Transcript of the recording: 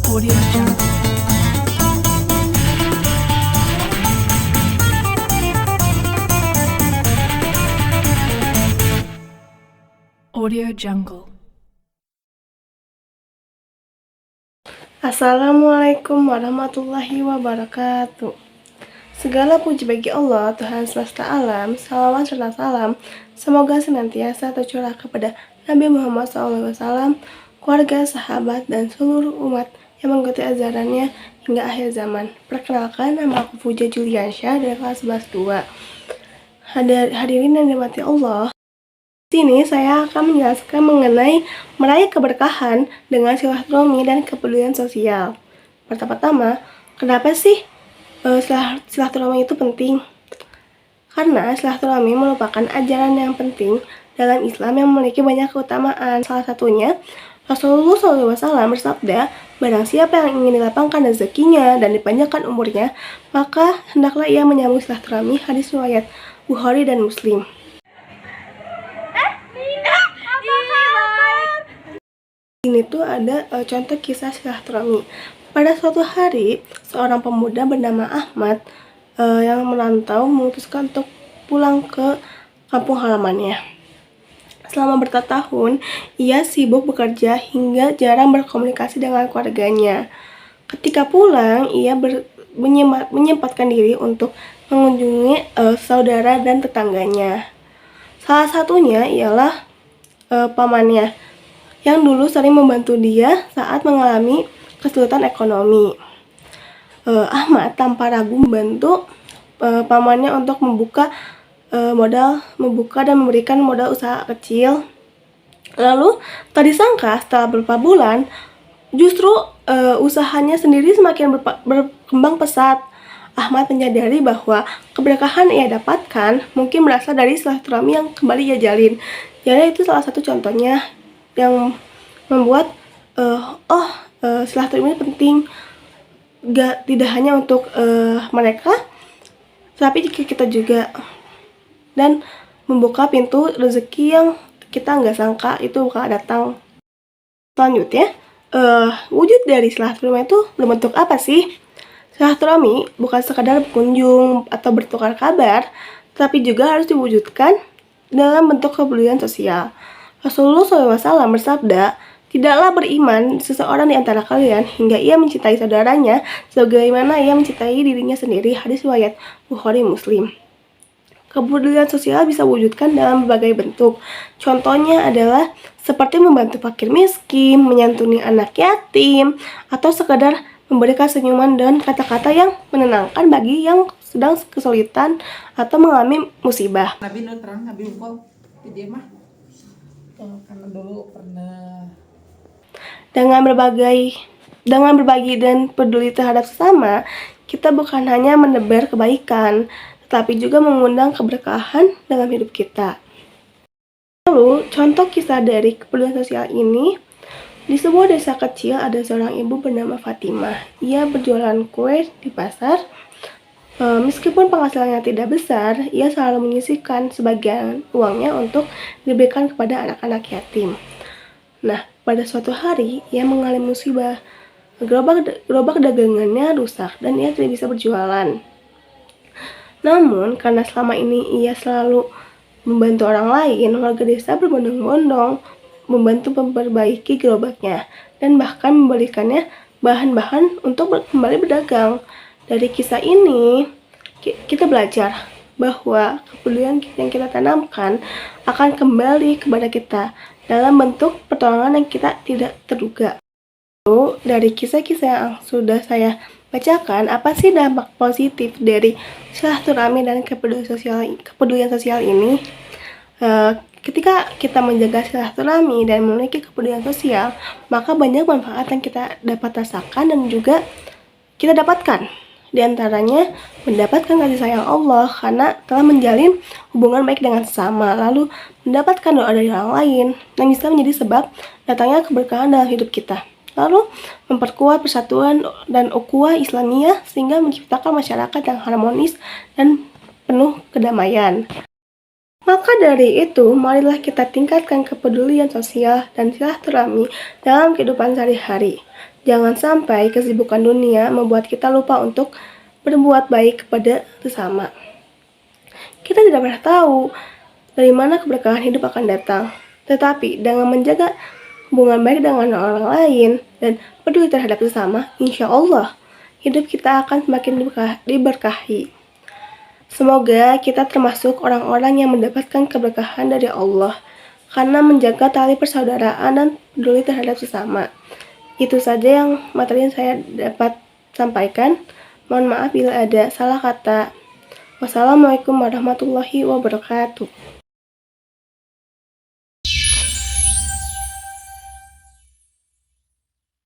Audio Jungle. Audio Jungle. Assalamualaikum warahmatullahi wabarakatuh. Segala puji bagi Allah, Tuhan semesta alam. Salawat serta salam semoga senantiasa tercurah kepada Nabi Muhammad SAW, keluarga, sahabat, dan seluruh umat yang mengikuti ajarannya hingga akhir zaman. Perkenalkan, nama aku Puja Juliansyah dari kelas 11-2. Hadirin yang dirahmati Allah, di sini saya akan menjelaskan mengenai meraih keberkahan dengan silaturahmi dan kepedulian sosial. Pertama-tama, kenapa sih silaturahmi itu penting? Karena silaturahmi merupakan ajaran yang penting dalam Islam yang memiliki banyak keutamaan. Salah satunya, Rasulullah SAW bersabda, barang siapa yang ingin dilapangkan rezekinya dan dipanjangkan umurnya, maka hendaklah ia menyambung silaturahmi. Hadis riwayat Bukhari dan Muslim. Ini tuh ada contoh kisah silaturahmi. Pada suatu hari, seorang pemuda bernama Ahmad yang merantau memutuskan untuk pulang ke kampung halamannya. Selama bertahun-tahun, ia sibuk bekerja hingga jarang berkomunikasi dengan keluarganya. Ketika pulang, ia menyempatkan diri untuk mengunjungi saudara dan tetangganya. Salah satunya ialah pamannya, yang dulu sering membantu dia saat mengalami kesulitan ekonomi. Ahmad tanpa ragu membantu pamannya untuk membuka dan memberikan modal usaha kecil. Lalu tak disangka setelah beberapa bulan, justru usahanya sendiri semakin berkembang pesat. Ahmad menyadari bahwa keberkahan yang ia dapatkan mungkin berasal dari silaturahmi yang kembali ia jalin. Jadi itu salah satu contohnya yang membuat silaturahmi penting, tidak hanya untuk mereka, tapi kita juga, dan membuka pintu rezeki yang kita nggak sangka itu bakal datang. Selanjutnya, wujud dari silaturahmi itu berbentuk apa sih? Silaturahmi bukan sekadar berkunjung atau bertukar kabar, tapi juga harus diwujudkan dalam bentuk kepedulian sosial. Rasulullah SAW bersabda, tidaklah beriman seseorang di antara kalian hingga ia mencintai saudaranya sebagaimana ia mencintai dirinya sendiri. Hadis riwayat Bukhari Muslim. Kepedulian sosial bisa wujudkan dalam berbagai bentuk. Contohnya adalah seperti membantu fakir miskin, menyantuni anak yatim, atau sekadar memberikan senyuman dan kata-kata yang menenangkan bagi yang sedang kesulitan atau mengalami musibah. Nabi terang, Nabi unggul di dia mah karena dulu pernah Dengan berbagi dan peduli terhadap sesama, kita bukan hanya menebar kebaikan, tetapi juga mengundang keberkahan dalam hidup kita. Lalu, contoh kisah dari kepedulian sosial ini, di sebuah desa kecil ada seorang ibu bernama Fatimah. Ia berjualan kue di pasar. Meskipun penghasilannya tidak besar, ia selalu menyisihkan sebagian uangnya untuk diberikan kepada anak-anak yatim. Nah, pada suatu hari, ia mengalami musibah. Gerobak dagangannya rusak dan ia tidak bisa berjualan. Namun, karena selama ini ia selalu membantu orang lain, warga desa berbondong-bondong membantu memperbaiki gerobaknya dan bahkan memberikannya bahan-bahan untuk kembali berdagang. Dari kisah ini, kita belajar bahwa kepedulian yang kita tanamkan akan kembali kepada kita dalam bentuk pertolongan yang kita tidak terduga. Dari kisah-kisah yang sudah saya bacakan, apa sih dampak positif dari silaturahmi dan kepedulian sosial ini? Ketika kita menjaga silaturahmi dan memiliki kepedulian sosial, maka banyak manfaat yang kita dapat rasakan dan juga kita dapatkan. Di antaranya mendapatkan kasih sayang Allah karena telah menjalin hubungan baik dengan sesama, lalu mendapatkan doa dari orang lain yang bisa menjadi sebab datangnya keberkahan dalam hidup kita. Lalu memperkuat persatuan dan ukhuwah Islamiyah sehingga menciptakan masyarakat yang harmonis dan penuh kedamaian. Maka dari itu, marilah kita tingkatkan kepedulian sosial dan silaturahmi dalam kehidupan sehari-hari. Jangan sampai kesibukan dunia membuat kita lupa untuk berbuat baik kepada sesama. Kita tidak pernah tahu dari mana keberkahan hidup akan datang. Tetapi dengan menjaga hubungan baik dengan orang lain dan peduli terhadap sesama, insya Allah hidup kita akan semakin diberkahi. Semoga kita termasuk orang-orang yang mendapatkan keberkahan dari Allah karena menjaga tali persaudaraan dan peduli terhadap sesama. Itu saja yang materi yang saya dapat sampaikan. Mohon maaf bila ada salah kata. Wassalamualaikum warahmatullahi wabarakatuh.